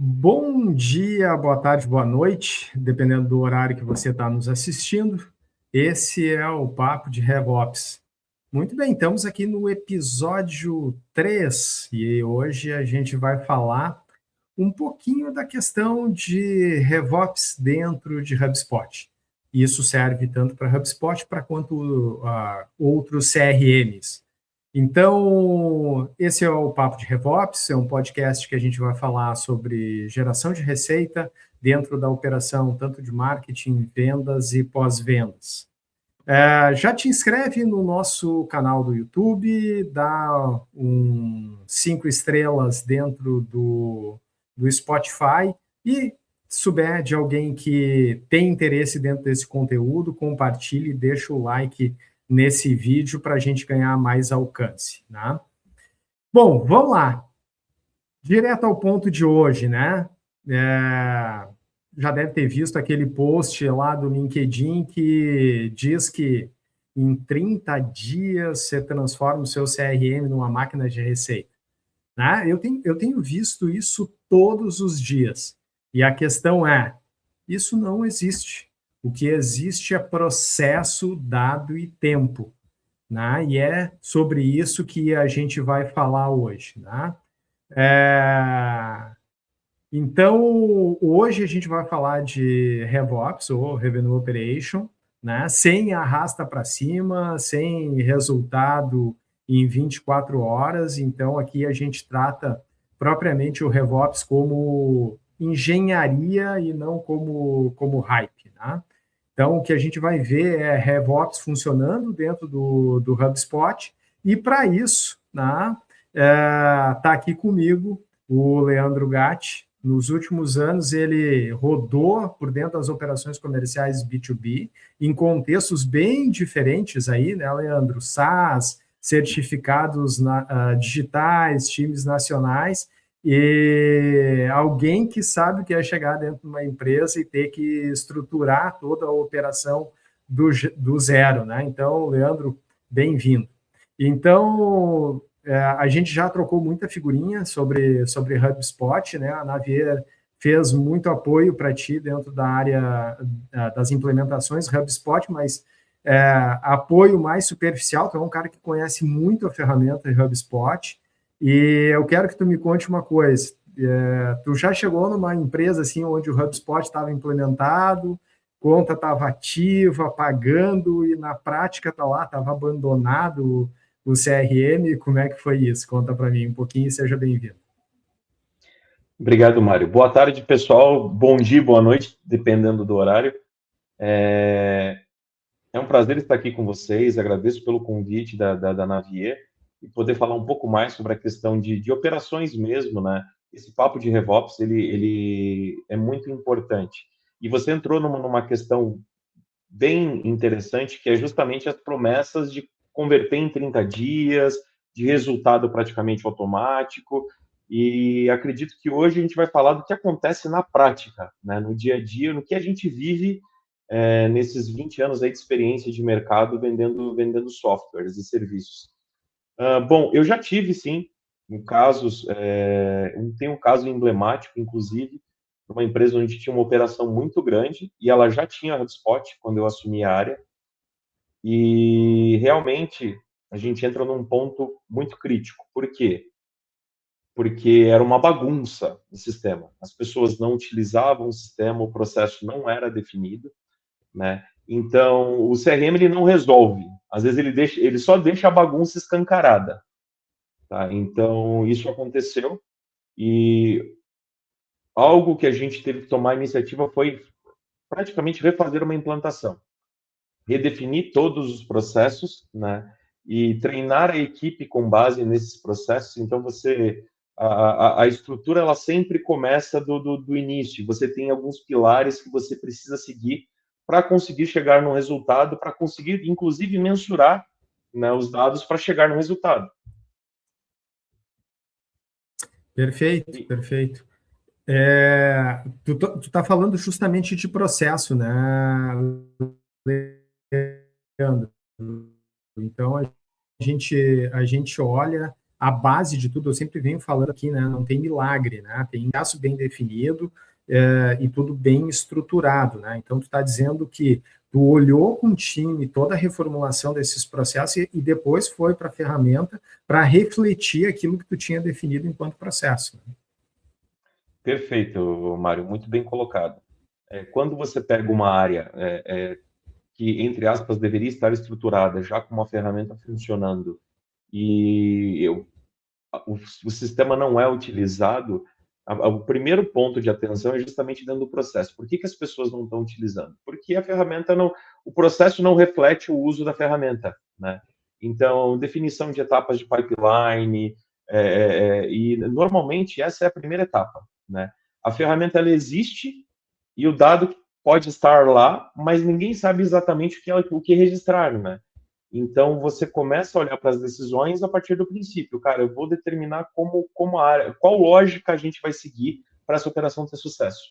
Bom dia, boa tarde, boa noite, dependendo do horário que você está nos assistindo. Esse é o Papo de RevOps. Muito bem, estamos aqui no episódio 3 e hoje a gente vai falar um pouquinho da questão de RevOps dentro de HubSpot. Isso serve tanto para HubSpot para quanto outros CRMs. Então, esse é o Papo de RevOps, é um podcast que a gente vai falar sobre geração de receita dentro da operação, tanto de marketing, vendas e pós-vendas. Já te inscreve no nosso canal do YouTube, dá 5 estrelas dentro do Spotify e se souber de alguém que tem interesse dentro desse conteúdo, compartilhe, deixa o like nesse vídeo para a gente ganhar mais alcance, né? Bom, vamos lá. Direto ao ponto de hoje, né? Já deve ter visto aquele post lá do LinkedIn que diz que em 30 dias você transforma o seu CRM numa máquina de receita. Né? Eu tenho visto isso todos os dias. E a questão é, isso não existe. O que existe é processo, dado e tempo. Né? E é sobre isso que a gente vai falar hoje. Né? Então, hoje a gente vai falar de RevOps, ou Revenue Operation, né? Sem arrasta para cima, sem resultado em 24 horas. Então, aqui a gente trata propriamente o RevOps como engenharia e não como hype, né? Então, o que a gente vai ver é RevOps funcionando dentro do HubSpot, e para isso, né, tá aqui comigo o Leandro Gatti. Nos últimos anos, ele rodou por dentro das operações comerciais B2B, em contextos bem diferentes aí, né, Leandro? SaaS, certificados digitais, times nacionais, e alguém que sabe o que é chegar dentro de uma empresa e ter que estruturar toda a operação do zero, né? Então, Leandro, bem-vindo. Então, a gente já trocou muita figurinha sobre HubSpot, né? A Navier fez muito apoio para ti dentro da área das implementações HubSpot, mas apoio mais superficial. Tu é um cara que conhece muito a ferramenta HubSpot, e eu quero que tu me conte uma coisa. Tu já chegou numa empresa assim onde o HubSpot estava implementado, conta estava ativa, pagando, e na prática estava abandonado o CRM? Como é que foi isso? Conta para mim um pouquinho e seja bem-vindo. Obrigado, Mário. Boa tarde, pessoal. Bom dia, boa noite, dependendo do horário. É um prazer estar aqui com vocês. Agradeço pelo convite da Navier e poder falar um pouco mais sobre a questão de operações mesmo, né? Esse papo de RevOps, ele é muito importante. E você entrou numa questão bem interessante, que é justamente as promessas de converter em 30 dias, de resultado praticamente automático. E acredito que hoje a gente vai falar do que acontece na prática, né? No dia a dia, no que a gente vive nesses 20 anos aí de experiência de mercado vendendo softwares e serviços. Bom, eu já tive, sim, casos, tem um caso emblemático, inclusive, uma empresa onde tinha uma operação muito grande e ela já tinha HubSpot quando eu assumi a área, e realmente a gente entra num ponto muito crítico. Por quê? Porque era uma bagunça o sistema. As pessoas não utilizavam o sistema, o processo não era definido, né? Então, o CRM ele não resolve. Às vezes ele só deixa a bagunça escancarada, tá? Então, isso aconteceu, e algo que a gente teve que tomar iniciativa foi praticamente refazer uma implantação, redefinir todos os processos, né? E treinar a equipe com base nesses processos. Então, a estrutura ela sempre começa do início. Você tem alguns pilares que você precisa seguir para conseguir chegar no resultado, para conseguir, inclusive, mensurar, né, os dados para chegar no resultado. Perfeito, perfeito. Tu tá falando justamente de processo, né, Leandro? Então, a gente olha a base de tudo, eu sempre venho falando aqui, né, não tem milagre, né, tem traço bem definido e tudo bem estruturado, né, então tu está dizendo que tu olhou com o time toda a reformulação desses processos e depois foi para a ferramenta para refletir aquilo que tu tinha definido enquanto processo. Né? Perfeito, Mário, muito bem colocado. Quando você pega uma área que, entre aspas, deveria estar estruturada, já com uma ferramenta funcionando, e o sistema não é utilizado, o primeiro ponto de atenção é justamente dentro do processo. Por que as pessoas não estão utilizando? Porque a ferramenta não, o processo não reflete o uso da ferramenta, né? Então, definição de etapas de pipeline, e normalmente essa é a primeira etapa, né? A ferramenta ela existe e o dado pode estar lá, mas ninguém sabe exatamente o que registrar, né? Então, você começa a olhar para as decisões a partir do princípio. Cara, eu vou determinar como a área, qual lógica a gente vai seguir para essa operação ter sucesso.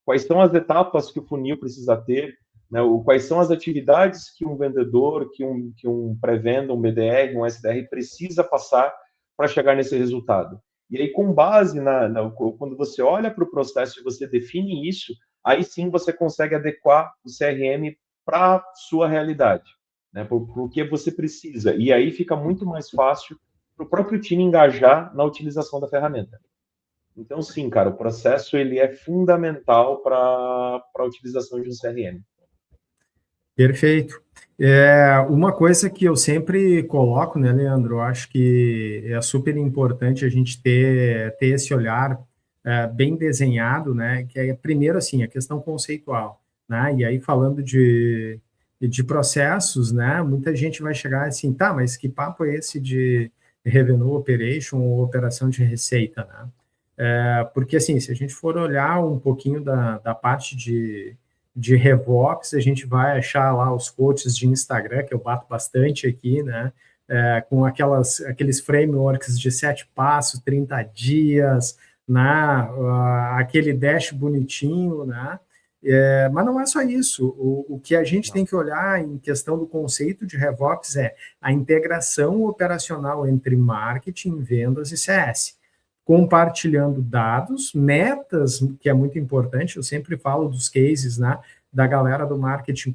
Quais são as etapas que o funil precisa ter, né? Quais são as atividades que um vendedor, que um pré-venda, um BDR, um SDR precisa passar para chegar nesse resultado. E aí, com base quando você olha para o processo e você define isso, aí sim você consegue adequar o CRM para a sua realidade, né, porque você precisa. E aí fica muito mais fácil para o próprio time engajar na utilização da ferramenta. Então, sim, cara, o processo ele é fundamental para a utilização de um CRM. Perfeito. Uma coisa que eu sempre coloco, né, Leandro, eu acho que é super importante a gente ter esse olhar bem desenhado, né, que é, primeiro, assim, a questão conceitual, né, e aí falando de processos, né, muita gente vai chegar assim, tá, mas que papo é esse de Revenue Operation ou operação de receita, né? Porque, assim, se a gente for olhar um pouquinho da parte de RevOps, a gente vai achar lá os coaches de Instagram, que eu bato bastante aqui, né? Com aqueles frameworks de 7 passos, 30 dias, né? Aquele dash bonitinho, né? Mas não é só isso. O que a gente tem que olhar em questão do conceito de RevOps é a integração operacional entre marketing, vendas e CS compartilhando dados, metas, que é muito importante, eu sempre falo dos cases, né, da galera do marketing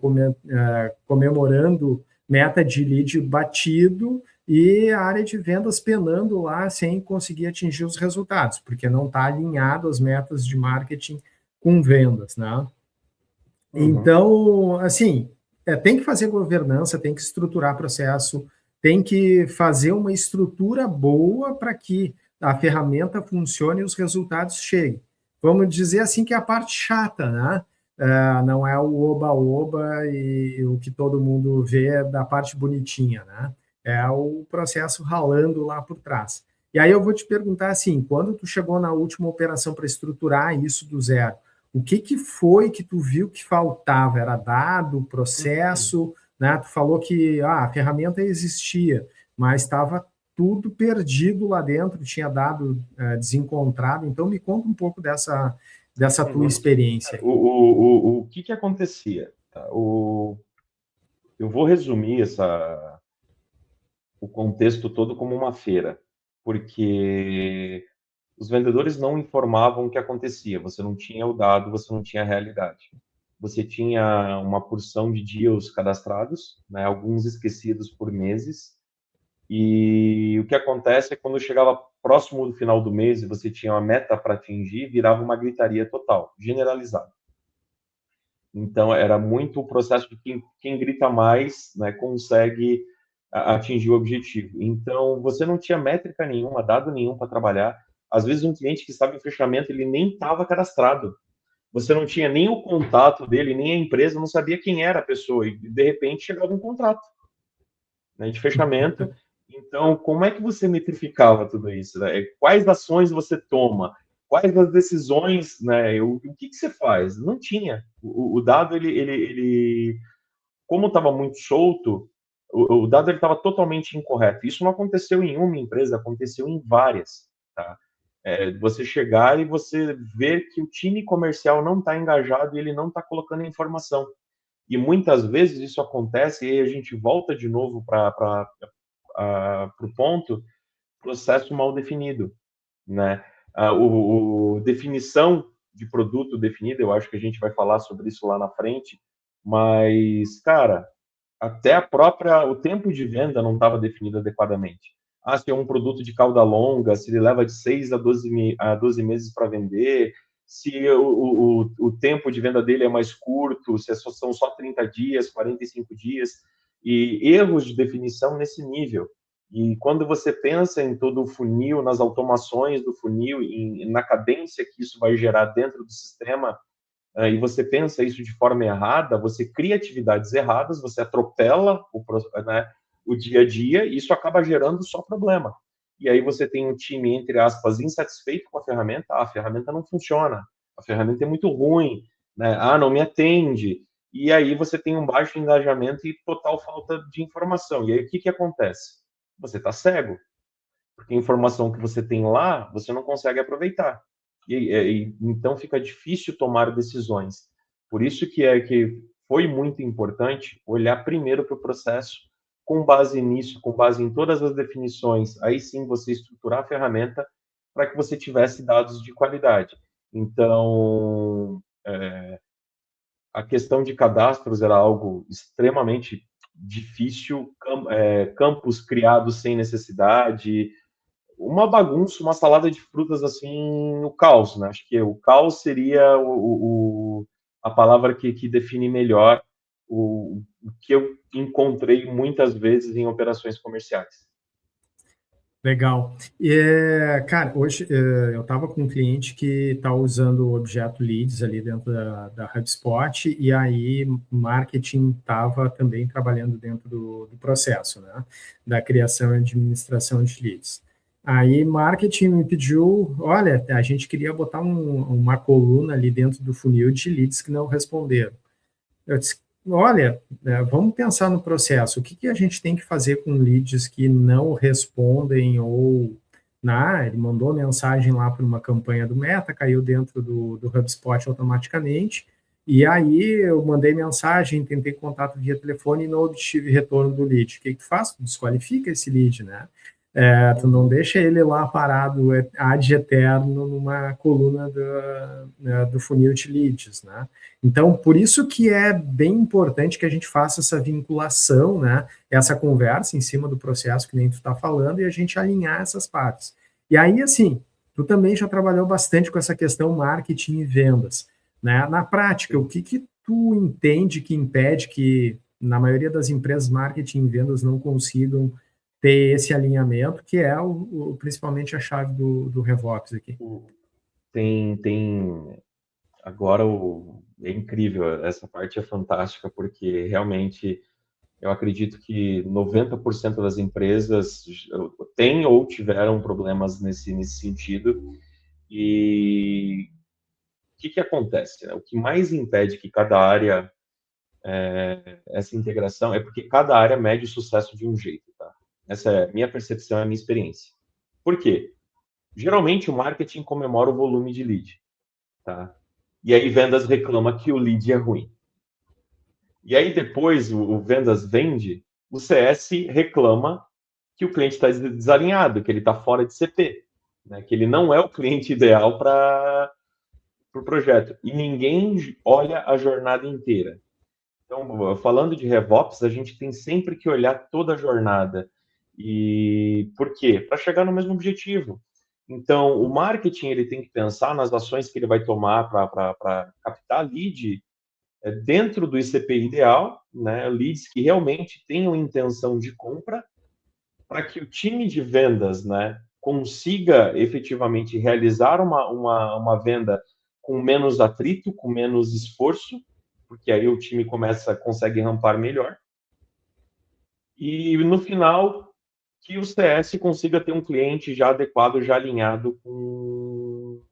comemorando meta de lead batido e a área de vendas penando lá sem conseguir atingir os resultados, porque não está alinhado as metas de marketing com vendas, né? Então, assim, tem que fazer governança, tem que estruturar processo, tem que fazer uma estrutura boa para que a ferramenta funcione e os resultados cheguem. Vamos dizer assim que é a parte chata, né? Não é o oba-oba e o que todo mundo vê da parte bonitinha, né? É o processo ralando lá por trás. E aí eu vou te perguntar assim, quando tu chegou na última operação para estruturar isso do zero, o que foi que tu viu que faltava? Era dado, processo, né? Tu falou que a ferramenta existia, mas estava tudo perdido lá dentro, tinha dado desencontrado. Então, me conta um pouco dessa tua experiência. O que acontecia? Tá? Eu vou resumir o contexto todo como uma feira, porque os vendedores não informavam o que acontecia. Você não tinha o dado, você não tinha a realidade. Você tinha uma porção de deals cadastrados, né, alguns esquecidos por meses, e o que acontece é que quando chegava próximo do final do mês e você tinha uma meta para atingir, virava uma gritaria total, generalizada. Então, era muito o processo de quem grita mais, né, consegue atingir o objetivo. Então, você não tinha métrica nenhuma, dado nenhum para trabalhar. Às vezes, um cliente que estava em fechamento, ele nem estava cadastrado. Você não tinha nem o contato dele, nem a empresa, não sabia quem era a pessoa. E, de repente, chegava um contrato, né, de fechamento. Então, como é que você metrificava tudo isso? Né? Quais ações você toma? Quais as decisões, né? O que você faz? Não tinha. O dado, ele como estava muito solto, o dado estava totalmente incorreto. Isso não aconteceu em uma empresa, aconteceu em várias. Tá? Você chegar e você ver que o time comercial não está engajado e ele não está colocando a informação. E muitas vezes isso acontece e aí a gente volta de novo para o ponto processo mal definido, né? Definição de produto definida, eu acho que a gente vai falar sobre isso lá na frente, mas, cara, até o tempo de venda não estava definido adequadamente. Se é um produto de cauda longa, se ele leva de 6 a 12 meses para vender, se o tempo de venda dele é mais curto, se são só 30 dias, 45 dias, e erros de definição nesse nível. E quando você pensa em todo o funil, nas automações do funil, na cadência que isso vai gerar dentro do sistema, e você pensa isso de forma errada, você cria atividades erradas, você atropela o dia a dia, e isso acaba gerando só problema. E aí você tem um time, entre aspas, insatisfeito com a ferramenta não funciona, a ferramenta é muito ruim, né? Não me atende. E aí você tem um baixo engajamento e total falta de informação. E aí o que acontece? Você está cego, porque a informação que você tem lá, você não consegue aproveitar. Então fica difícil tomar decisões. Por isso que foi muito importante olhar primeiro para o processo, com base nisso, com base em todas as definições, aí sim você estruturar a ferramenta para que você tivesse dados de qualidade. Então, a questão de cadastros era algo extremamente difícil, campos criados sem necessidade, uma bagunça, uma salada de frutas assim, o caos, né? Acho que o caos seria a palavra que define melhor o que eu encontrei muitas vezes em operações comerciais. Legal. Cara, hoje eu estava com um cliente que está usando o objeto Leads ali dentro da HubSpot, e aí marketing estava também trabalhando dentro do processo, né? Da criação e administração de leads. Aí marketing me pediu, olha, a gente queria botar uma coluna ali dentro do funil de leads que não responderam. Eu disse, olha, vamos pensar no processo. O que a gente tem que fazer com leads que não respondem ou... ele mandou mensagem lá para uma campanha do Meta, caiu dentro do HubSpot automaticamente, e aí eu mandei mensagem, tentei contato via telefone e não obtive retorno do lead. O que tu faz? Tu desqualifica esse lead, né? Tu não deixa ele lá parado ad eterno numa coluna do funil de leads, né? Então, por isso que é bem importante que a gente faça essa vinculação, né? Essa conversa em cima do processo que nem tu está falando e a gente alinhar essas partes. E aí, assim, tu também já trabalhou bastante com essa questão marketing e vendas, né? Na prática, o que tu entende que impede que, na maioria das empresas, marketing e vendas não consigam ter esse alinhamento, que é principalmente a chave do RevOps aqui? Agora é incrível, essa parte é fantástica, porque realmente eu acredito que 90% das empresas têm ou tiveram problemas nesse sentido. E o que acontece, né? O que mais impede que cada área, essa integração, é porque cada área mede o sucesso de um jeito, tá? Essa é a minha percepção, é a minha experiência. Por quê? Geralmente o marketing comemora o volume de lead, tá? E aí vendas reclama que o lead é ruim. E aí depois o vendas vende, o CS reclama que o cliente está desalinhado, que ele está fora de CP, né? Que ele não é o cliente ideal para o projeto. E ninguém olha a jornada inteira. Então, falando de RevOps, a gente tem sempre que olhar toda a jornada. E por quê? Para chegar no mesmo objetivo. Então, o marketing ele tem que pensar nas ações que ele vai tomar para captar lead dentro do ICP ideal, né? Leads que realmente tenham intenção de compra, para que o time de vendas, né, consiga efetivamente realizar uma venda com menos atrito, com menos esforço, porque aí o time consegue rampar melhor. E no final, que o CS consiga ter um cliente já adequado, já alinhado com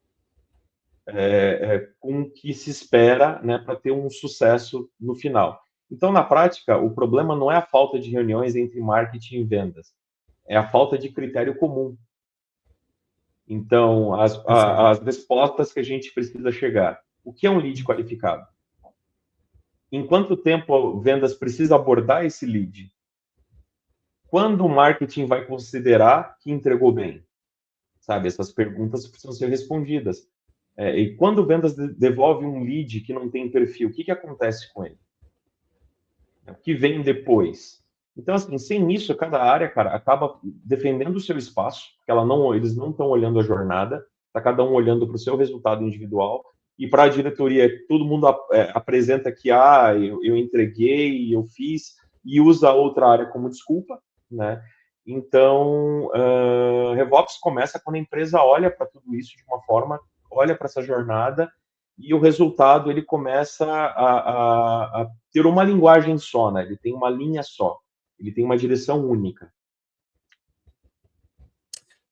o que se espera, né, para ter um sucesso no final. Então, na prática, o problema não é a falta de reuniões entre marketing e vendas, é a falta de critério comum. Então, as respostas que a gente precisa chegar. O que é um lead qualificado? Em quanto tempo vendas precisa abordar esse lead? quando o marketing vai considerar que entregou bem? Sabe, essas perguntas precisam ser respondidas. E quando vendas devolve um lead que não tem perfil, o que acontece com ele? O que vem depois? Então, assim, sem isso, cada área, cara, acaba defendendo o seu espaço, porque eles não estão olhando a jornada, está cada um olhando para o seu resultado individual, e para a diretoria, todo mundo apresenta que, eu entreguei, eu fiz, e usa a outra área como desculpa, né? Então, RevOps começa quando a empresa olha para tudo isso de uma forma, olha para essa jornada, e o resultado ele começa a ter uma linguagem só, né? Ele tem uma linha só, ele tem uma direção única.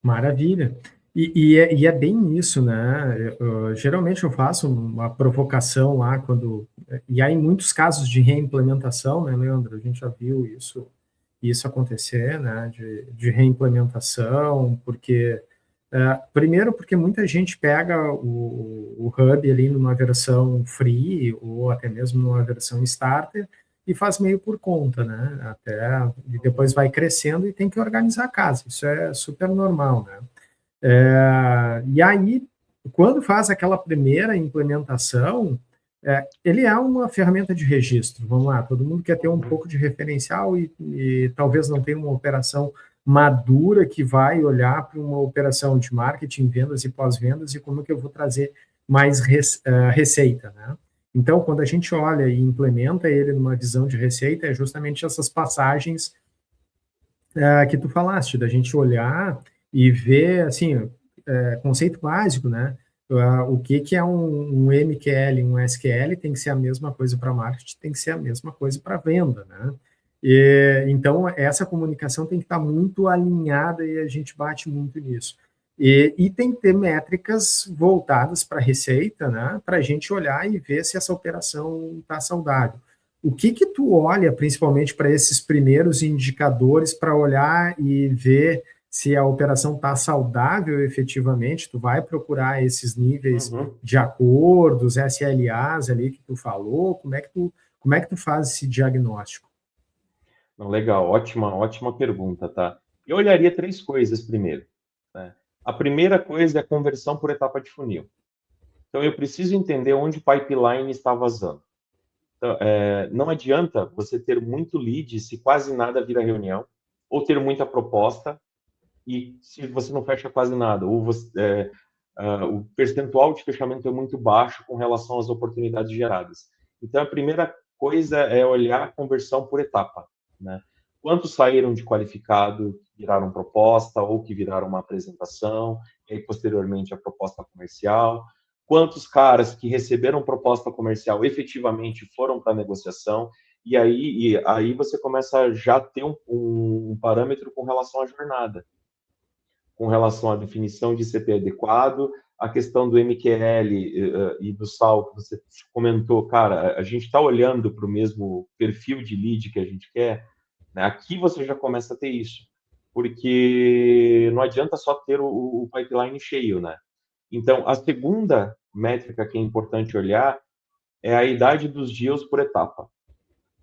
Maravilha. E é bem isso, né? Geralmente eu faço uma provocação lá quando. E há em muitos casos de reimplementação, né, Leandro? A gente já viu isso acontecer, né? De reimplementação, porque. Primeiro, porque muita gente pega o Hub ali numa versão free, ou até mesmo numa versão starter, e faz meio por conta, né? E depois vai crescendo e tem que organizar a casa. Isso é super normal, né? E aí, quando faz aquela primeira implementação, ele é uma ferramenta de registro. Vamos lá, todo mundo quer ter um pouco de referencial e talvez não tenha uma operação madura que vai olhar para uma operação de marketing, vendas e pós-vendas e como que eu vou trazer mais receita, né? Então, quando a gente olha e implementa ele numa visão de receita, é justamente essas passagens que tu falaste, da gente olhar e ver, assim, conceito básico, né? O que é um MQL, um SQL, tem que ser a mesma coisa para marketing, tem que ser a mesma coisa para venda, né? Então, essa comunicação tem que estar muito alinhada e a gente bate muito nisso. E tem que ter métricas voltadas para a receita, né? Para a gente olhar e ver se essa operação está saudável. O que tu olha, principalmente, para esses primeiros indicadores, para olhar e ver se a operação está saudável efetivamente? Tu vai procurar esses níveis de acordos, SLAs ali que tu falou? Como é que tu faz esse diagnóstico? Não, legal, ótima pergunta, tá? Eu olharia 3 coisas primeiro, né? A primeira coisa é a conversão por etapa de funil. Então, eu preciso entender onde o pipeline está vazando. Então, não adianta você ter muito lead se quase nada vira reunião, ou ter muita proposta e se você não fecha quase nada, ou o percentual de fechamento é muito baixo com relação às oportunidades geradas. Então, a primeira coisa é olhar a conversão por etapa, né? Quantos saíram de qualificado, viraram proposta, ou que viraram uma apresentação, e aí, posteriormente, a proposta comercial. Quantos caras que receberam proposta comercial efetivamente foram para a negociação, e aí você começa a já ter um parâmetro com relação à jornada, com relação à definição de CP adequado, a questão do MQL e do SAL que você comentou, cara, a gente está olhando para o mesmo perfil de lead que a gente quer, né? Aqui você já começa a ter isso, porque não adianta só ter o pipeline cheio, né? Então, a segunda métrica que é importante olhar é a idade dos deals por etapa.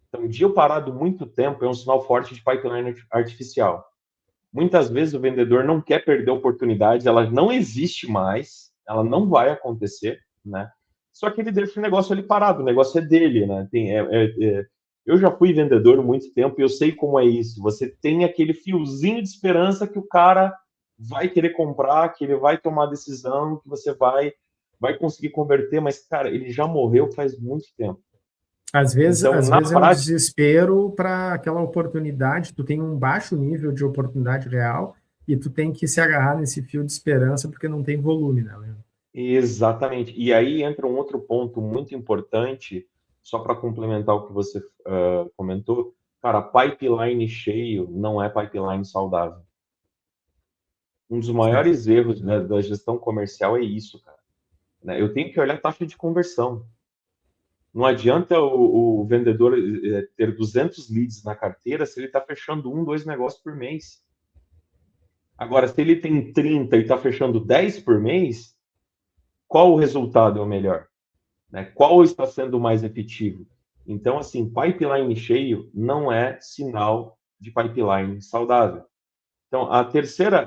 Então, um deal parado muito tempo é um sinal forte de pipeline artificial. Muitas vezes o vendedor não quer perder oportunidades, ela não existe mais, ela não vai acontecer, né? Só que ele deixa o negócio ali parado, o negócio é dele, né? Eu já fui vendedor muito tempo e eu sei como é isso. Você tem aquele fiozinho de esperança que o cara vai querer comprar, que ele vai tomar decisão, que você vai conseguir converter, mas, cara, ele já morreu faz muito tempo. Então, Às na vezes é um prática, desespero para aquela oportunidade, tu tem um baixo nível de oportunidade real e tu tem que se agarrar nesse fio de esperança porque não tem volume, né, Leandro? exatamente. E aí entra um outro ponto muito importante, só para complementar o que você comentou. Cara, pipeline cheio não é pipeline saudável. Um dos Certo. maiores erros, né, da gestão comercial é isso, cara. Né? Eu tenho que olhar a taxa de conversão. Não adianta o vendedor ter 200 leads na carteira se ele está fechando 2 negócios por mês. Agora, se ele tem 30 e está fechando 10 por mês, qual o resultado é o melhor? Né? Qual está sendo mais efetivo? Então, assim, pipeline cheio não é sinal de pipeline saudável. Então, a terceira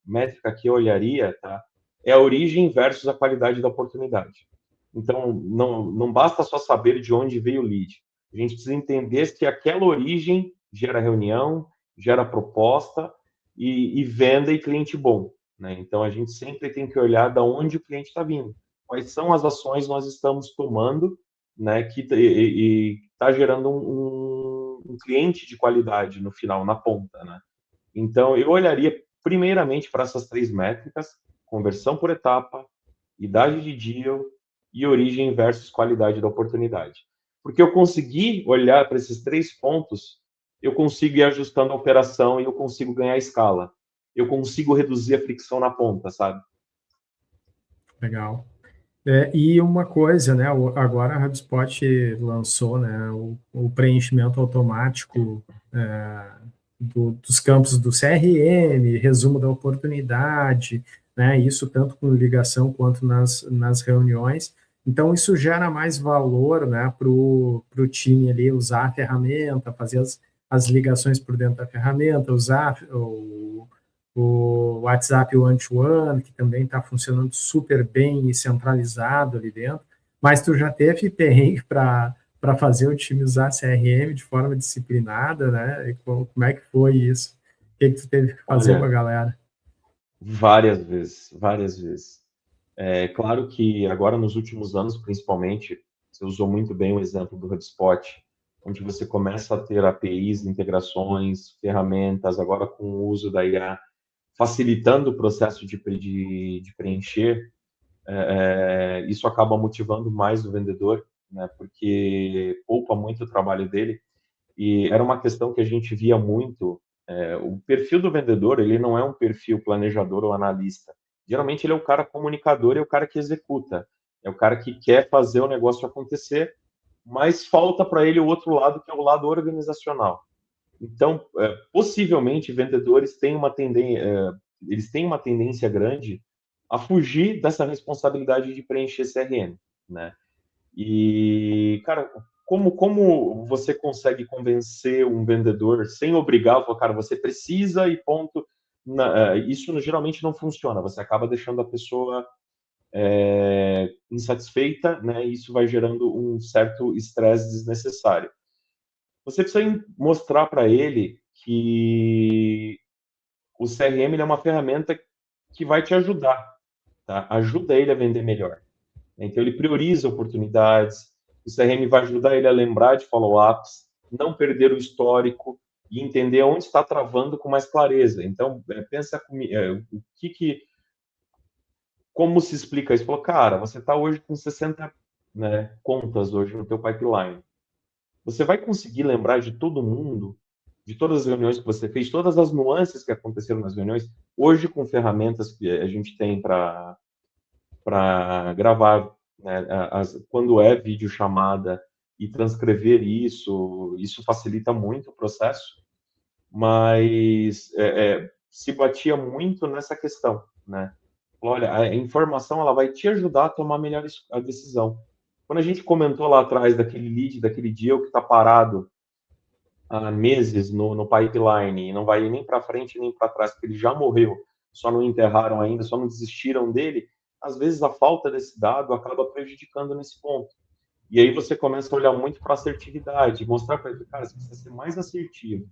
métrica que eu olharia, tá, é a origem versus a qualidade da oportunidade. Então, não basta só saber de onde veio o lead. A gente precisa entender se aquela origem gera reunião, gera proposta e venda e cliente bom, né? Então, a gente sempre tem que olhar de onde o cliente está vindo. Quais são as ações nós estamos tomando, né, que está gerando um cliente de qualidade no final, na ponta, né? Então, eu olharia primeiramente para essas 3 métricas: conversão por etapa, idade de deal e origem versus qualidade da oportunidade. Porque eu consegui olhar para esses 3 pontos, eu consigo ir ajustando a operação e eu consigo ganhar escala. Eu consigo reduzir a fricção na ponta, sabe? Legal. E uma coisa, né? Agora a HubSpot lançou, né, o preenchimento automático dos campos do CRM, resumo da oportunidade, né? Isso tanto com ligação quanto nas reuniões. Então, isso gera mais valor, né, para o time ali usar a ferramenta, fazer as ligações por dentro da ferramenta, usar o WhatsApp One-to-One, que também está funcionando super bem e centralizado ali dentro. Mas tu já teve perrengue para fazer o time usar CRM de forma disciplinada, né? E como é que foi isso? O que tu teve que fazer com a Olha, galera? várias vezes, várias vezes. É claro que agora, nos últimos anos, principalmente, você usou muito bem o exemplo do HubSpot, onde você começa a ter APIs, integrações, ferramentas, agora com o uso da IA, facilitando o processo de preencher. Isso acaba motivando mais o vendedor, né, porque poupa muito o trabalho dele. E era uma questão que a gente via muito. O perfil do vendedor, ele não é um perfil planejador ou analista. Geralmente ele é o cara comunicador, é o cara que executa, é o cara que quer fazer o negócio acontecer, mas falta para ele o outro lado, que é o lado organizacional. Então, possivelmente, vendedores têm uma tendência, eles têm uma tendência grande a fugir dessa responsabilidade de preencher CRM, né? E, cara, como você consegue convencer um vendedor sem obrigar, falar, cara, você precisa e ponto. Isso geralmente não funciona. Você acaba deixando a pessoa insatisfeita, né? E isso vai gerando um certo estresse desnecessário. Você precisa mostrar para ele que o CRM ele é uma ferramenta que vai te ajudar, tá? Ajuda ele a vender melhor. Então, ele prioriza oportunidades, o CRM vai ajudar ele a lembrar de follow-ups, não perder o histórico e entender onde está travando com mais clareza. Então, pensa comigo, como se explica isso? Falou, cara, você está hoje com 60, né, contas hoje no teu pipeline. Você vai conseguir lembrar de todo mundo, de todas as reuniões que você fez, todas as nuances que aconteceram nas reuniões, hoje com ferramentas que a gente tem para gravar, né, quando é videochamada e transcrever isso facilita muito o processo, mas se batia muito nessa questão, né? Olha, a informação ela vai te ajudar a tomar melhor a decisão. Quando a gente comentou lá atrás daquele lead, daquele deal que está parado há meses no pipeline e não vai nem para frente nem para trás, porque ele já morreu, só não enterraram ainda, só não desistiram dele, às vezes a falta desse dado acaba prejudicando nesse ponto. E aí você começa a olhar muito para assertividade, mostrar para ele, cara, você precisa ser mais assertivo.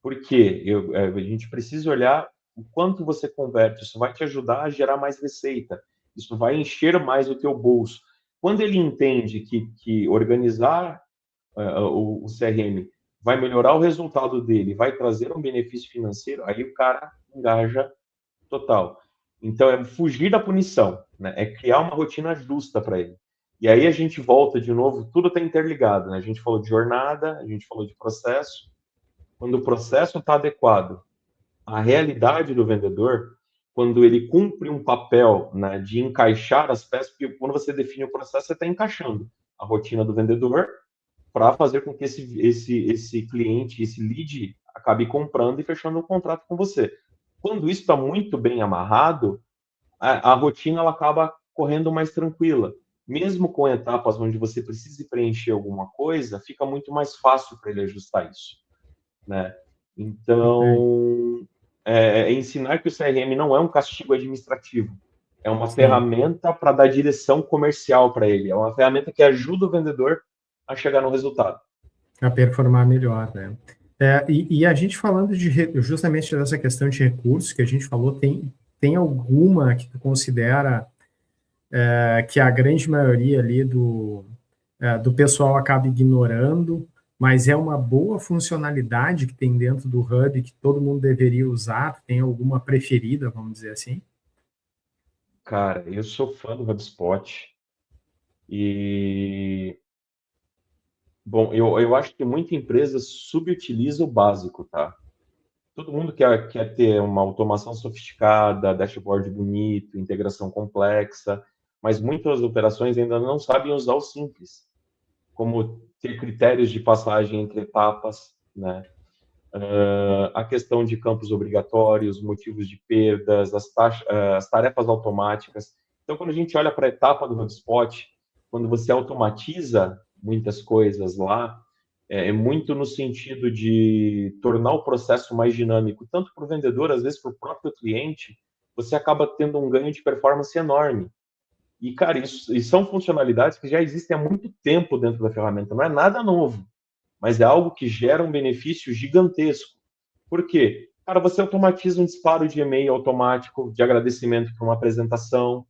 Por quê? A gente precisa olhar o quanto você converte, isso vai te ajudar a gerar mais receita, isso vai encher mais o teu bolso. Quando ele entende que organizar o CRM vai melhorar o resultado dele, vai trazer um benefício financeiro, aí o cara engaja total. Então, é fugir da punição, né? É criar uma rotina justa para ele. E aí a gente volta de novo, tudo está interligado, né? A gente falou de jornada, a gente falou de processo. Quando o processo está adequado à realidade do vendedor, quando ele cumpre um papel, né, de encaixar as peças, porque quando você define o processo, você está encaixando a rotina do vendedor para fazer com que esse cliente, esse lead, acabe comprando e fechando um contrato com você. Quando isso está muito bem amarrado, a rotina ela acaba correndo mais tranquila. Mesmo com etapas onde você precise preencher alguma coisa, fica muito mais fácil para ele ajustar isso. né? Perfeito. Então, ensinar que o CRM não é um castigo administrativo, é uma Sim, ferramenta para dar direção comercial para ele, é uma ferramenta que ajuda o vendedor a chegar no resultado. a performar melhor, né? E a gente falando justamente dessa questão de recursos que a gente falou, tem alguma que tu considera que a grande maioria ali do pessoal acaba ignorando, mas é uma boa funcionalidade que tem dentro do Hub que todo mundo deveria usar? Tem alguma preferida, vamos dizer assim? Cara, eu sou fã do HubSpot e, bom, eu acho que muita empresa subutiliza o básico, tá? Todo mundo quer ter uma automação sofisticada, dashboard bonito, integração complexa, mas muitas operações ainda não sabem usar o simples, como ter critérios de passagem entre etapas, né? A questão de campos obrigatórios, motivos de perdas, as tarefas automáticas. Então, quando a gente olha para a etapa do HubSpot, quando você automatiza muitas coisas lá, é muito no sentido de tornar o processo mais dinâmico, tanto para o vendedor, às vezes para o próprio cliente, você acaba tendo um ganho de performance enorme. E, cara, isso são funcionalidades que já existem há muito tempo dentro da ferramenta, não é nada novo, mas é algo que gera um benefício gigantesco. Por quê? Cara, você automatiza um disparo de e-mail automático de agradecimento para uma apresentação,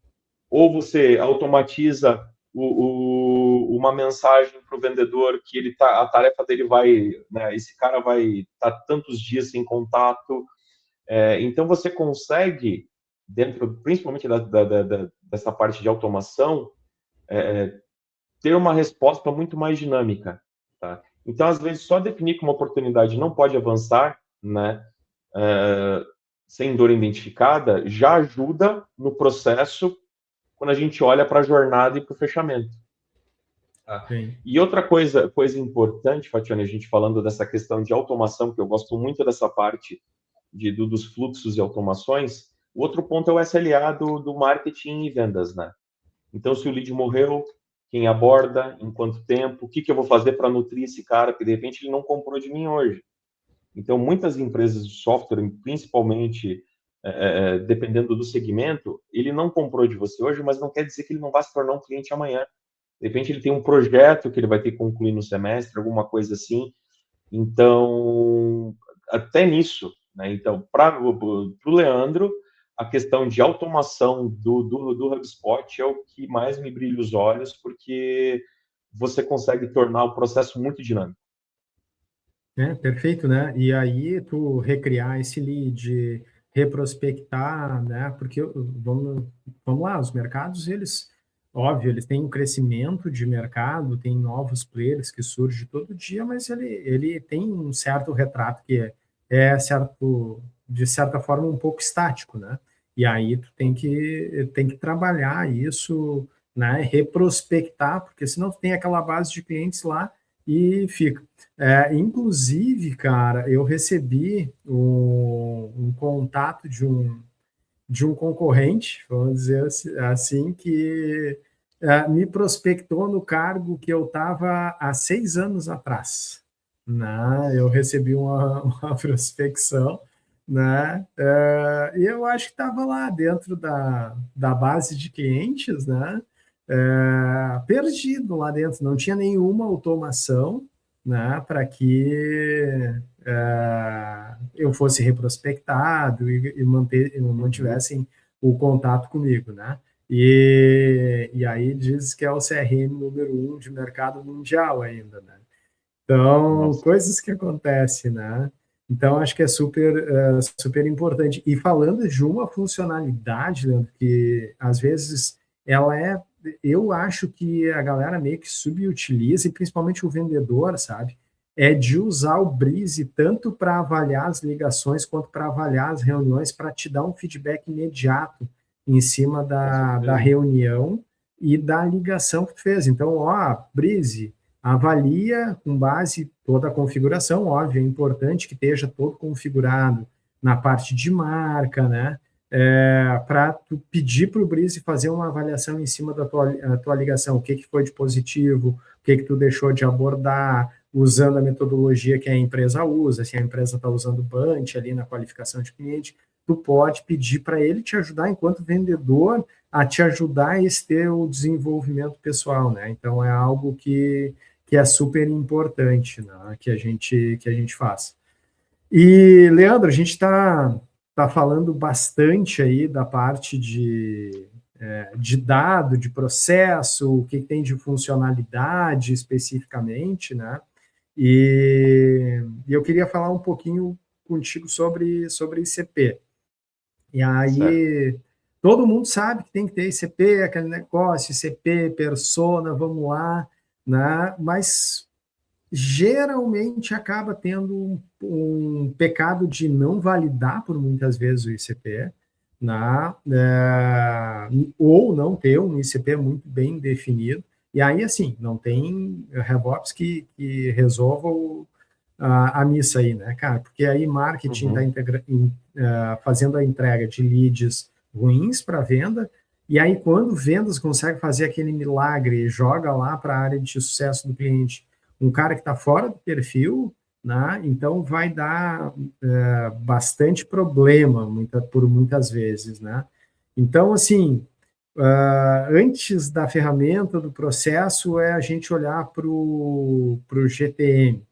ou você automatiza uma mensagem para o vendedor que ele tá, a tarefa dele vai, né, esse cara vai estar tantos dias sem contato. Então você consegue, dentro, principalmente dessa parte de automação, ter uma resposta muito mais dinâmica. Tá? Então, às vezes, só definir que uma oportunidade não pode avançar, né, é, sem dor identificada, já ajuda no processo quando a gente olha para a jornada e para o fechamento. Tá? Sim. E outra coisa importante, Fatiane, a gente falando dessa questão de automação, que eu gosto muito dessa parte dos fluxos e automações, o outro ponto é o SLA do marketing e vendas, né? Então, se o lead morreu, quem aborda, em quanto tempo, o que eu vou fazer para nutrir esse cara, que de repente ele não comprou de mim hoje. Então, muitas empresas de software, principalmente dependendo do segmento, ele não comprou de você hoje, mas não quer dizer que ele não vai se tornar um cliente amanhã. De repente, ele tem um projeto que ele vai ter que concluir no semestre, alguma coisa assim. Então, até nisso, né? Então, para o Leandro, a questão de automação do HubSpot é o que mais me brilha os olhos, porque você consegue tornar o processo muito dinâmico. Perfeito, né? E aí tu recriar esse lead, reprospectar, né? Porque vamos lá, os mercados, eles, óbvio, eles têm um crescimento de mercado, tem novos players que surgem todo dia, mas ele tem um certo retrato que certo, de certa forma, um pouco estático, né? E aí tu tem que trabalhar isso, né? Reprospectar, porque senão tu tem aquela base de clientes lá e fica. Inclusive, cara, eu recebi um contato de um concorrente, vamos dizer assim, que me prospectou no cargo que eu estava há 6 anos atrás. Né? Eu recebi uma prospecção, né? E eu acho que estava lá dentro da base de clientes, né? Perdido lá dentro, não tinha nenhuma automação, né, para que eu fosse reprospectado e Uhum. mantivessem o contato comigo, né? E aí diz que é o CRM número 1 de mercado mundial ainda, né? Então, Nossa. coisas que acontecem, né? Então, acho que é super importante. E falando de uma funcionalidade, Leandro, que às vezes ela eu acho que a galera meio que subutiliza, e principalmente o vendedor, sabe? É de usar o Breeze tanto para avaliar as ligações quanto para avaliar as reuniões, para te dar um feedback imediato em cima Com da certeza. reunião e da ligação que tu fez. Então, ó, Breeze, avalia com base toda a configuração, óbvio, é importante que esteja todo configurado na parte de marca, né? Para tu pedir para o Breeze fazer uma avaliação em cima da tua ligação, o que foi de positivo, o que tu deixou de abordar, usando a metodologia que a empresa usa, se a empresa está usando Bunch ali na qualificação de cliente, tu pode pedir para ele te ajudar enquanto vendedor a te ajudar a esse teu desenvolvimento pessoal, né? Então é algo que é super importante, né? que a gente faz. E, Leandro, a gente tá falando bastante aí da parte de dado, de processo, o que tem de funcionalidade especificamente, né? E eu queria falar um pouquinho contigo sobre ICP. E Certo. aí, todo mundo sabe que tem que ter ICP, aquele negócio, ICP, persona, vamos lá, né? Mas geralmente acaba tendo um pecado de não validar por muitas vezes o ICP, né? Ou não ter um ICP muito bem definido. E aí, assim, não tem RevOps que resolva a missa aí, né, cara? Porque aí marketing está Uhum. fazendo a entrega de leads ruins para venda, e aí quando vendas consegue fazer aquele milagre e joga lá para a área de sucesso do cliente um cara que está fora do perfil, né? Então vai dar bastante problema por muitas vezes, né? Então, assim, antes da ferramenta, do processo, é a gente olhar para o GTM,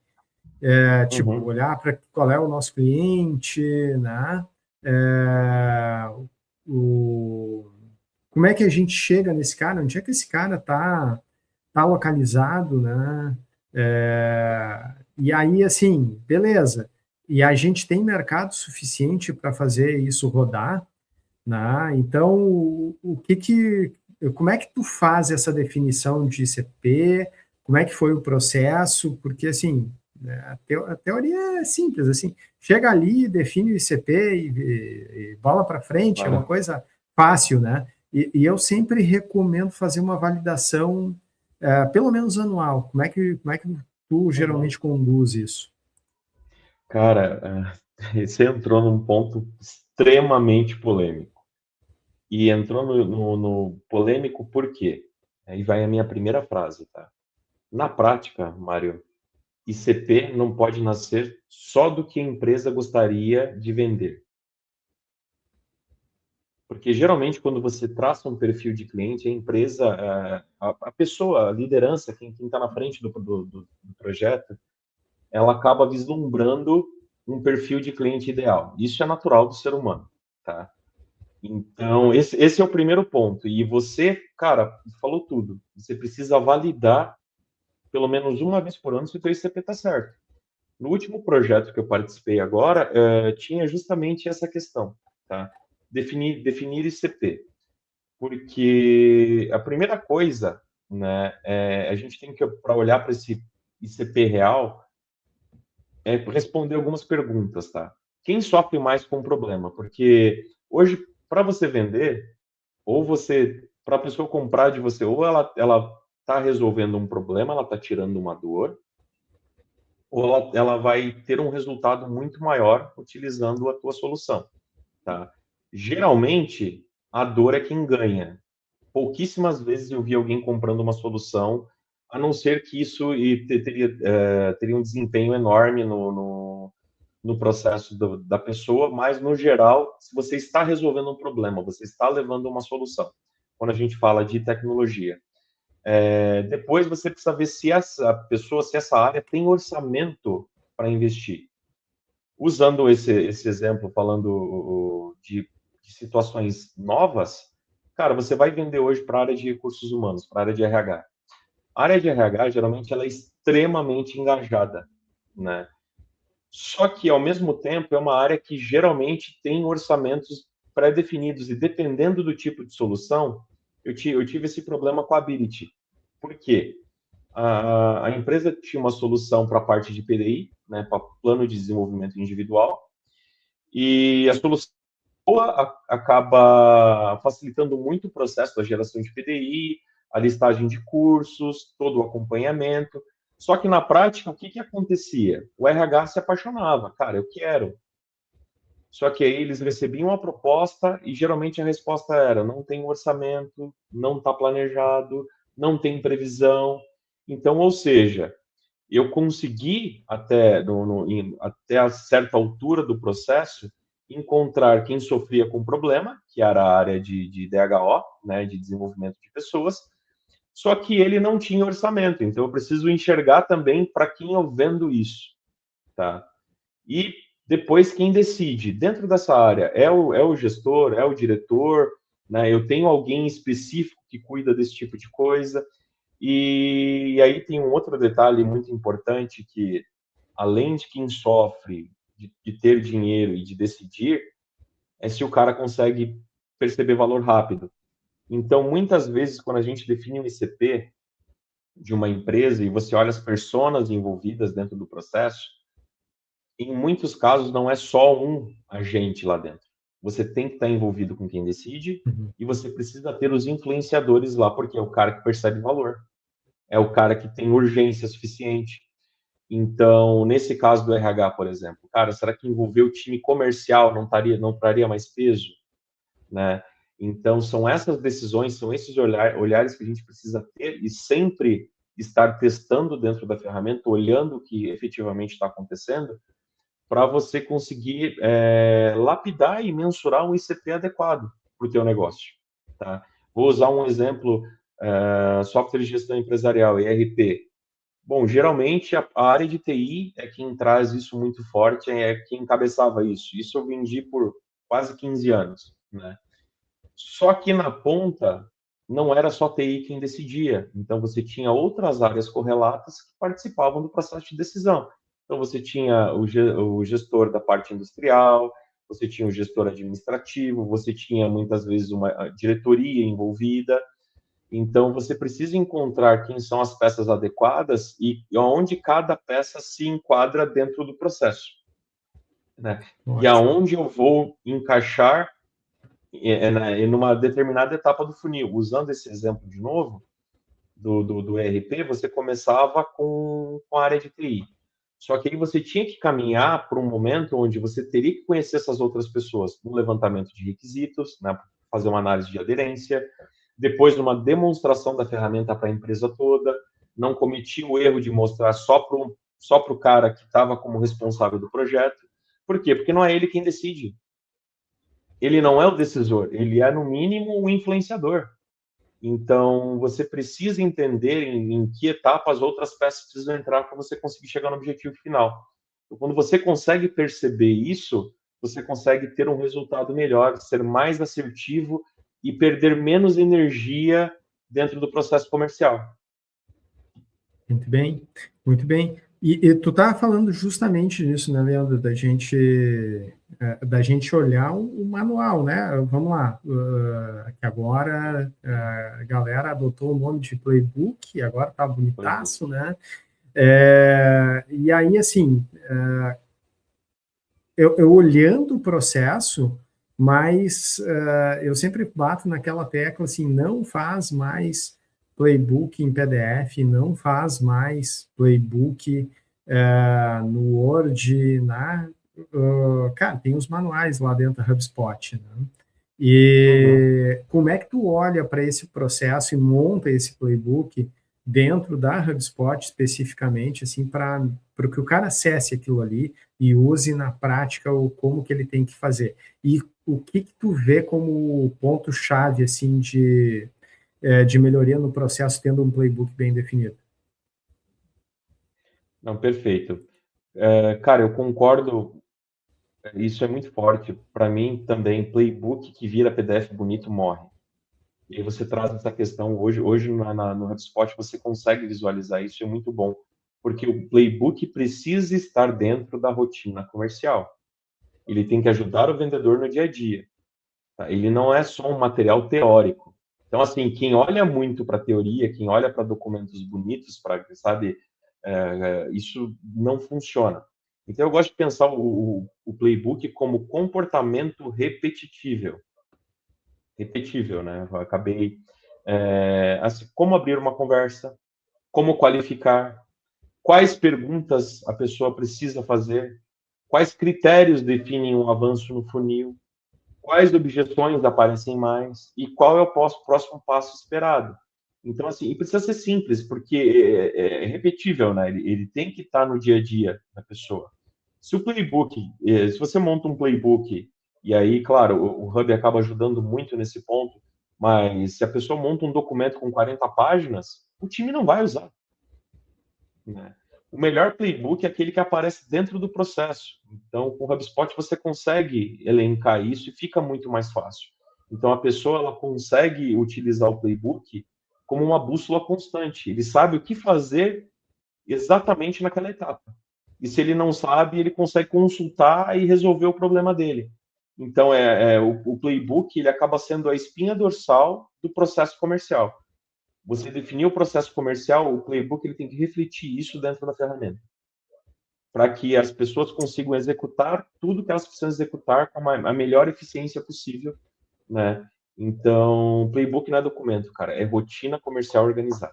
tipo, Uhum. olhar para qual é o nosso cliente, né? É, o, como é que a gente chega nesse cara? Onde é que esse cara tá localizado, né? E aí, assim, beleza. E a gente tem mercado suficiente para fazer isso rodar, né? Então, como é que tu faz essa definição de ICP? Como é que foi o processo? Porque, assim, né, a teoria é simples, assim, chega ali, define o ICP e bola para frente, é uma Claro. coisa fácil, né? E eu sempre recomendo fazer uma validação, pelo menos anual. Como é que tu Uhum. geralmente conduz isso? Cara, você entrou num ponto extremamente polêmico. E entrou no polêmico por quê? Aí vai a minha primeira frase, tá? Na prática, Mário, ICP não pode nascer só do que a empresa gostaria de vender. Porque geralmente quando você traça um perfil de cliente, a empresa, a pessoa, a liderança, quem está na frente do projeto, ela acaba vislumbrando um perfil de cliente ideal. Isso é natural do ser humano, tá? Então, esse é o primeiro ponto. E você, cara, falou tudo. Você precisa validar pelo menos uma vez por ano se o teu ICP está certo. No último projeto que eu participei agora, tinha justamente essa questão, tá? Definir ICP. Porque a primeira coisa, né, a gente tem que, para olhar para esse ICP real, responder algumas perguntas, tá? Quem sofre mais com o problema? Porque hoje, para você vender, ou você, para a pessoa comprar de você, ou ela está resolvendo um problema, ela está tirando uma dor, ou ela vai ter um resultado muito maior utilizando a tua solução, tá? Geralmente, a dor é quem ganha. Pouquíssimas vezes eu vi alguém comprando uma solução, a não ser que isso teria um desempenho enorme no processo da pessoa, mas no geral, se você está resolvendo um problema, você está levando uma solução. Quando a gente fala de tecnologia, depois você precisa ver se essa pessoa, se essa área tem orçamento para investir. Usando esse exemplo, falando de situações novas, cara, você vai vender hoje para a área de recursos humanos, para a área de RH. A área de RH, geralmente, ela é extremamente engajada, né? Só que, ao mesmo tempo, é uma área que geralmente tem orçamentos pré-definidos e dependendo do tipo de solução, eu tive esse problema com a Ability. Por quê? A empresa tinha uma solução para a parte de PDI, né, para plano de desenvolvimento individual, e a solução acaba facilitando muito o processo da geração de PDI, a listagem de cursos, todo o acompanhamento. Só que na prática, o que acontecia? O RH se apaixonava, cara, eu quero. Só que aí eles recebiam a proposta e geralmente a resposta era: não tem orçamento, não está planejado, não tem previsão. Então, ou seja, eu consegui, até a certa altura do processo, encontrar quem sofria com problema, que era a área de DHO, né, de desenvolvimento de pessoas, só que ele não tinha orçamento, então eu preciso enxergar também para quem eu vendo isso, tá? E depois quem decide dentro dessa área é o gestor, é o diretor, né? Eu tenho alguém específico que cuida desse tipo de coisa. E aí tem um outro detalhe muito importante que, além de quem sofre de ter dinheiro e de decidir, é se o cara consegue perceber valor rápido. Então, muitas vezes, quando a gente define um ICP de uma empresa e você olha as pessoas envolvidas dentro do processo, em muitos casos não é só um agente lá dentro. Você tem que estar envolvido com quem decide Uhum. e você precisa ter os influenciadores lá, porque é o cara que percebe valor, é o cara que tem urgência suficiente. Então, nesse caso do RH, por exemplo, cara, será que envolver o time comercial não traria mais peso, né? Então, são essas decisões, são esses olhares que a gente precisa ter e sempre estar testando dentro da ferramenta, olhando o que efetivamente está acontecendo, para você conseguir lapidar e mensurar um ICP adequado para o teu negócio, tá? Vou usar um exemplo, software de gestão empresarial, ERP. Bom, geralmente a área de TI é quem traz isso muito forte, é quem encabeçava isso. Isso eu vendi por quase 15 anos, né? Só que na ponta não era só TI quem decidia. Então você tinha outras áreas correlatas que participavam do processo de decisão. Então você tinha o gestor da parte industrial, você tinha o gestor administrativo, você tinha muitas vezes uma diretoria envolvida. Então, você precisa encontrar quem são as peças adequadas e onde cada peça se enquadra dentro do processo, né? E Ótimo. aonde eu vou encaixar numa determinada etapa do funil. Usando esse exemplo de novo, do ERP, você começava com a área de TI. Só que aí você tinha que caminhar para um momento onde você teria que conhecer essas outras pessoas no levantamento de requisitos, né, fazer uma análise de aderência, depois uma demonstração da ferramenta para a empresa toda, não cometi o erro de mostrar só pro cara que estava como responsável do projeto. Por quê? Porque não é ele quem decide. Ele não é o decisor, ele é, no mínimo, o influenciador. Então, você precisa entender em que etapa as outras peças precisam entrar para você conseguir chegar no objetivo final. Então, quando você consegue perceber isso, você consegue ter um resultado melhor, ser mais assertivo e perder menos energia dentro do processo comercial. Muito bem, muito bem. E tu tá falando justamente disso, né, Leandro, da gente olhar o manual, né? Vamos lá, que agora a galera adotou o nome de playbook, agora tá bonitaço, né? E aí, assim, eu olhando o processo, mas eu sempre bato naquela tecla assim, não faz mais playbook em PDF, não faz mais playbook no Word, cara, tem os manuais lá dentro da HubSpot, né? Uhum. E como é que tu olha para esse processo e monta esse playbook dentro da HubSpot especificamente, assim, para que o cara acesse aquilo ali e use na prática o como que ele tem que fazer. E o que tu vê como ponto-chave, assim, de melhoria no processo tendo um playbook bem definido? Não, perfeito. Cara, eu concordo, isso é muito forte. Para mim, também, playbook que vira PDF bonito morre. E aí você traz essa questão hoje no HubSpot você consegue visualizar isso, é muito bom, porque o playbook precisa estar dentro da rotina comercial. Ele tem que ajudar o vendedor no dia a dia. Tá? Ele não é só um material teórico. Então, assim, quem olha muito para teoria, quem olha para documentos bonitos, para, sabe, isso não funciona. Então, eu gosto de pensar o playbook como comportamento repetível. Repetível, né? Eu acabei assim, como abrir uma conversa, como qualificar, quais perguntas a pessoa precisa fazer, quais critérios definem um avanço no funil, quais objeções aparecem mais e qual é o próximo passo esperado. Então, assim, e precisa ser simples, porque é repetível, né? Ele tem que estar no dia a dia da pessoa. Se o playbook, se você monta um playbook, e aí, claro, o Hub acaba ajudando muito nesse ponto, mas se a pessoa monta um documento com 40 páginas, o time não vai usar, né? O melhor playbook é aquele que aparece dentro do processo. Então, com o HubSpot você consegue elencar isso e fica muito mais fácil. Então, a pessoa ela consegue utilizar o playbook como uma bússola constante. Ele sabe o que fazer exatamente naquela etapa. E se ele não sabe, ele consegue consultar e resolver o problema dele. Então, o playbook ele acaba sendo a espinha dorsal do processo comercial. Você definir o processo comercial, o playbook ele tem que refletir isso dentro da ferramenta, para que as pessoas consigam executar tudo que elas precisam executar com a melhor eficiência possível, né? Então, playbook não é documento, cara, é rotina comercial organizada.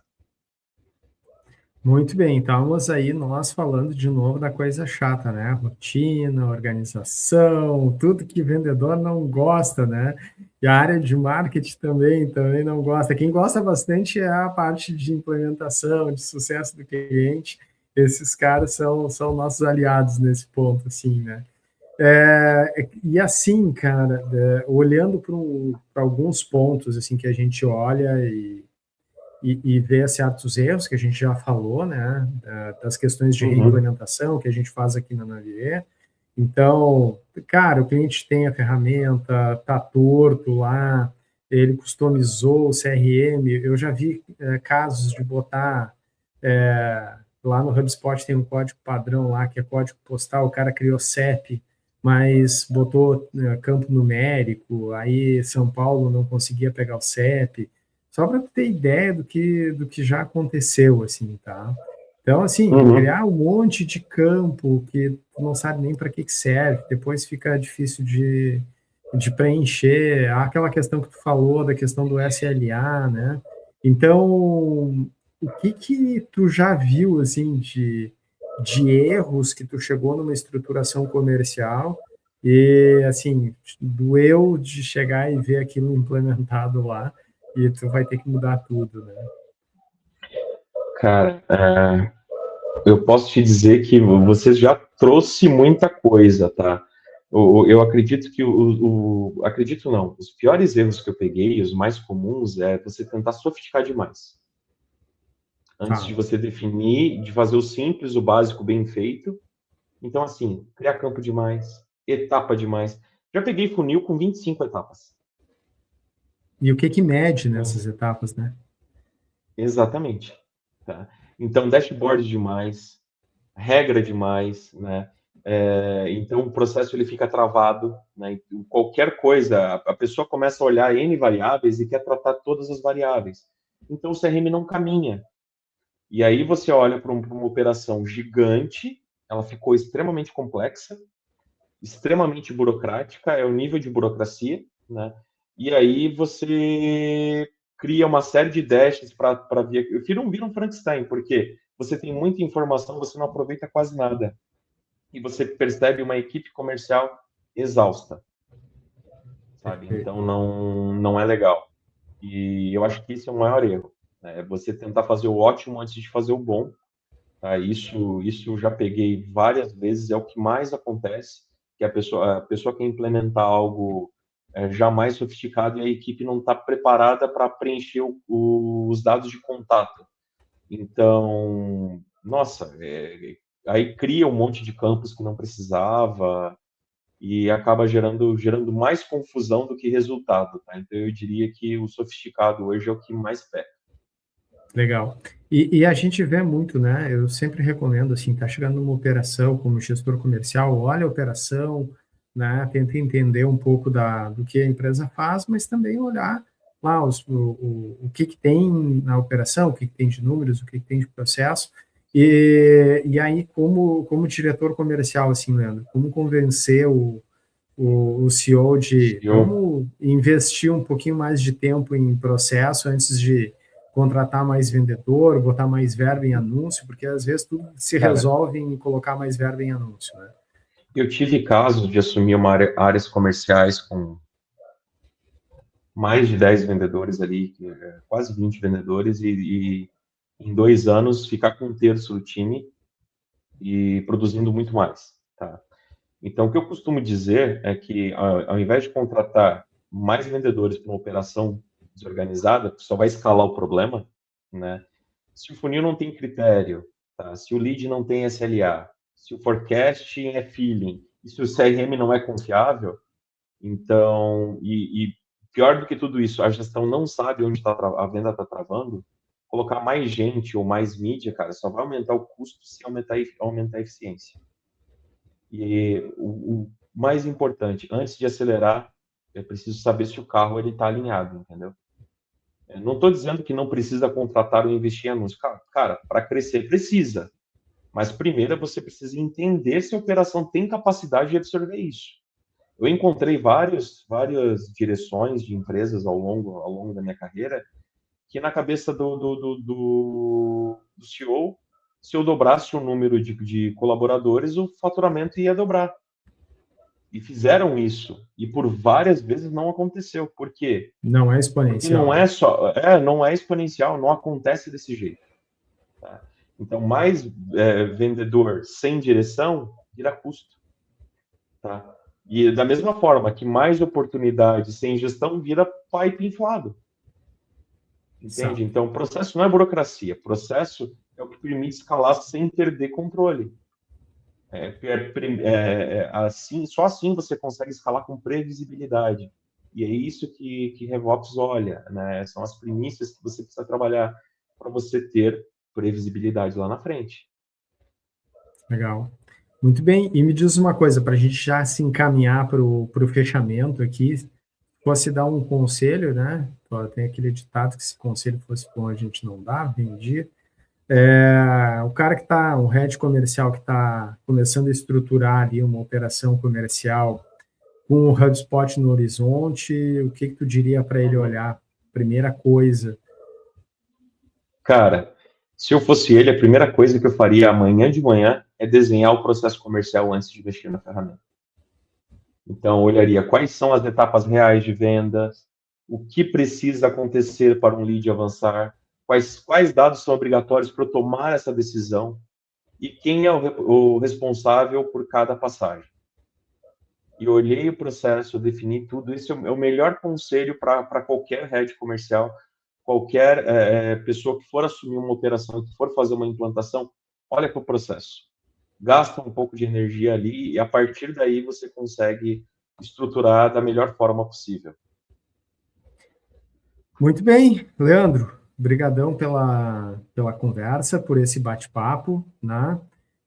Muito bem, estamos aí nós falando de novo da coisa chata, né? Rotina, organização, tudo que vendedor não gosta, né? E a área de marketing também não gosta. Quem gosta bastante é a parte de implementação, de sucesso do cliente. Esses caras são nossos aliados nesse ponto, assim, né? E assim, cara, olhando para alguns pontos assim que a gente olha e ver certos erros que a gente já falou, né, das questões de reimplementação que a gente faz aqui na Navier. Então, cara, o cliente tem a ferramenta, tá torto lá, ele customizou o CRM, eu já vi casos de botar lá no HubSpot tem um código padrão lá, que é código postal, o cara criou CEP, mas botou campo numérico, aí São Paulo não conseguia pegar o CEP, só para ter ideia do que já aconteceu, assim, tá? Então, assim, criar um monte de campo que tu não sabe nem para que serve, depois fica difícil de preencher, aquela questão que tu falou, da questão do SLA, né? Então, o que tu já viu, assim, de erros que tu chegou numa estruturação comercial e, assim, doeu de chegar e ver aquilo implementado lá e tu vai ter que mudar tudo, né? Cara, eu posso te dizer que você já trouxe muita coisa, tá? Eu acredito que acredito não, os piores erros que eu peguei, os mais comuns, é você tentar sofisticar demais. Antes de você definir, de fazer o simples, o básico bem feito. Então, assim, criar campo demais, etapa demais. Já peguei funil com 25 etapas. E o que mede nessas etapas, né? Exatamente. Tá? Então, dashboard demais, regra demais, né? Então, o processo ele fica travado, né? Qualquer coisa, a pessoa começa a olhar N variáveis e quer tratar todas as variáveis. Então, o CRM não caminha. E aí você olha para uma operação gigante, ela ficou extremamente complexa, extremamente burocrática, é o nível de burocracia, né? E aí você cria uma série de dashes para ver. Vira um Frankenstein, porque você tem muita informação, você não aproveita quase nada. E você percebe uma equipe comercial exausta, sabe? Então não é legal. E eu acho que esse é o maior erro. Né? Você tentar fazer o ótimo antes de fazer o bom. Tá? Isso eu já peguei várias vezes, é o que mais acontece, que a pessoa quer implementar algo jamais sofisticado e a equipe não está preparada para preencher os dados de contato. Então, nossa, aí cria um monte de campos que não precisava e acaba gerando mais confusão do que resultado. Tá? Então, eu diria que o sofisticado hoje é o que mais pega. Legal. E a gente vê muito, né? Eu sempre recomendo, assim, tá chegando numa operação como gestor comercial, olha a operação, né? Tenta entender um pouco do que a empresa faz, mas também olhar lá o que tem na operação, o que tem de números, o que tem de processo. E aí, como diretor comercial, assim, Leandro, como convencer o CEO de vamos investir um pouquinho mais de tempo em processo antes de contratar mais vendedor, botar mais verba em anúncio, porque às vezes tudo se resolve em colocar mais verba em anúncio, né? Eu tive casos de assumir áreas comerciais com mais de 10 vendedores ali, quase 20 vendedores, e em 2 anos ficar com um terço do time e produzindo muito mais, tá? Então, o que eu costumo dizer é que, ao invés de contratar mais vendedores para uma operação desorganizada, que só vai escalar o problema, né? Se o funil não tem critério, tá? Se o lead não tem SLA, se o forecast é feeling, e se o CRM não é confiável, então, e pior do que tudo isso, a gestão não sabe onde a venda está travando, colocar mais gente ou mais mídia, cara, só vai aumentar o custo se aumentar a eficiência. E o mais importante, antes de acelerar, é preciso saber se o carro ele está alinhado, entendeu? Eu não estou dizendo que não precisa contratar ou investir em anúncio. Cara, para crescer precisa. Mas primeiro você precisa entender se a operação tem capacidade de absorver isso. Eu encontrei várias direções de empresas ao longo da minha carreira que na cabeça do CEO, se eu dobrasse o número de colaboradores, o faturamento ia dobrar. E fizeram isso. E por várias vezes não aconteceu. Por quê? Não é Porque exponencial. não é exponencial, não acontece desse jeito. Tá? Então, mais vendedor sem direção vira custo. Tá? E da mesma forma que mais oportunidade sem gestão vira pipe inflado. Entende? Certo. Então, o processo não é burocracia. Processo é o que permite escalar sem perder controle. Assim, só assim você consegue escalar com previsibilidade. E é isso que RevOps olha, né? São as premissas que você precisa trabalhar para você ter previsibilidade lá na frente. Legal. Muito bem. E me diz uma coisa, para a gente já se encaminhar para o fechamento aqui, se fosse dar um conselho, né? Tem aquele ditado que se conselho fosse bom, a gente não dá, vendia. O cara que está, um head comercial que está começando a estruturar ali uma operação comercial com o HubSpot no horizonte, o que tu diria para ele olhar? Primeira coisa. Cara, se eu fosse ele, a primeira coisa que eu faria amanhã de manhã é desenhar o processo comercial antes de mexer na ferramenta. Então, eu olharia quais são as etapas reais de vendas, o que precisa acontecer para um lead avançar, quais dados são obrigatórios para eu tomar essa decisão e quem é o responsável por cada passagem. E eu olhei o processo, eu defini tudo. Isso é o melhor conselho para qualquer head comercial, qualquer pessoa que for assumir uma operação, que for fazer uma implantação, olha para o processo. Gasta um pouco de energia ali e a partir daí você consegue estruturar da melhor forma possível. Muito bem, Leandro. Obrigadão pela conversa, por esse bate-papo, né?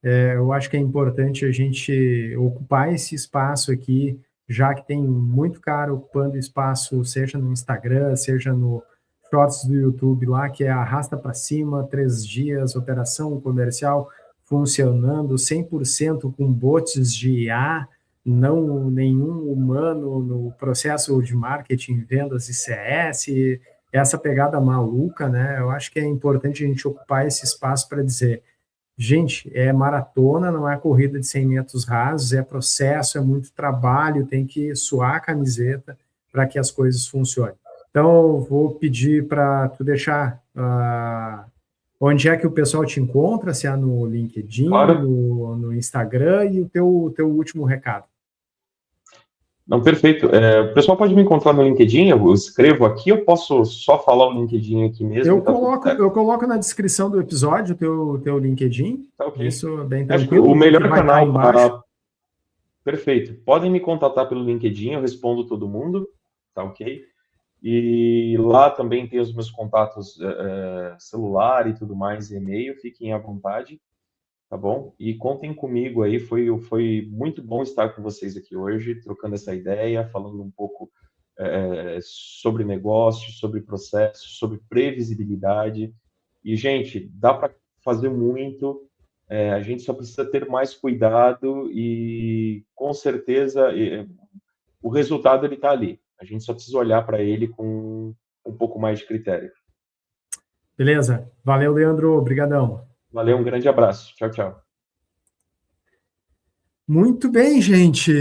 Eu acho que é importante a gente ocupar esse espaço aqui, já que tem muito cara ocupando espaço, seja no Instagram, seja no Shorts do YouTube lá, que é arrasta para cima, 3 dias, operação comercial funcionando 100% com bots de IA, não nenhum humano no processo de marketing, vendas e CS, essa pegada maluca, né? Eu acho que é importante a gente ocupar esse espaço para dizer, gente, é maratona, não é corrida de 100 metros rasos, é processo, é muito trabalho, tem que suar a camiseta para que as coisas funcionem. Então, vou pedir para tu deixar onde é que o pessoal te encontra, se é no LinkedIn, Claro. no Instagram, e o teu último recado. Não, perfeito. O pessoal pode me encontrar no LinkedIn, eu escrevo aqui, eu posso só falar o LinkedIn aqui mesmo? Eu coloco na descrição do episódio o teu LinkedIn, Tá ok. isso é bem Acho que tranquilo. o melhor vai canal embaixo. Perfeito. Podem me contatar pelo LinkedIn, eu respondo todo mundo, tá ok? E lá também tem os meus contatos celular e tudo mais, e-mail, fiquem à vontade, tá bom? E contem comigo aí, foi muito bom estar com vocês aqui hoje, trocando essa ideia, falando um pouco sobre negócio, sobre processo, sobre previsibilidade. E, gente, dá para fazer muito, a gente só precisa ter mais cuidado e, com certeza, o resultado ele está ali. A gente só precisa olhar para ele com um pouco mais de critério. Beleza. Valeu, Leandro. Obrigadão. Valeu, um grande abraço. Tchau, tchau. Muito bem, gente.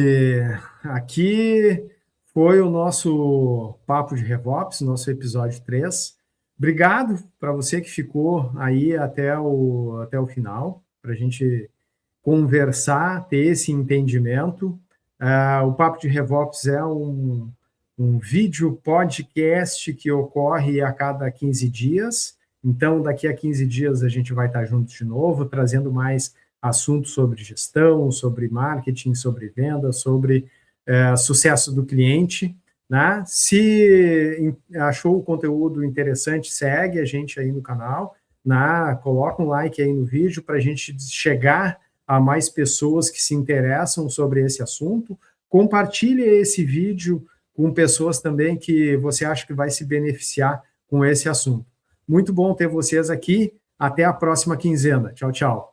Aqui foi o nosso Papo de RevOps, nosso episódio 3. Obrigado para você que ficou aí até o final, para a gente conversar, ter esse entendimento. O Papo de RevOps é um vídeo podcast que ocorre a cada 15 dias. Então, daqui a 15 dias a gente vai estar juntos de novo, trazendo mais assuntos sobre gestão, sobre marketing, sobre venda, sobre sucesso do cliente. Né? Se achou o conteúdo interessante, segue a gente aí no canal, né? Coloca um like aí no vídeo para a gente chegar a mais pessoas que se interessam sobre esse assunto. Compartilhe esse vídeo com pessoas também que você acha que vai se beneficiar com esse assunto. Muito bom ter vocês aqui. Até a próxima quinzena. Tchau, tchau.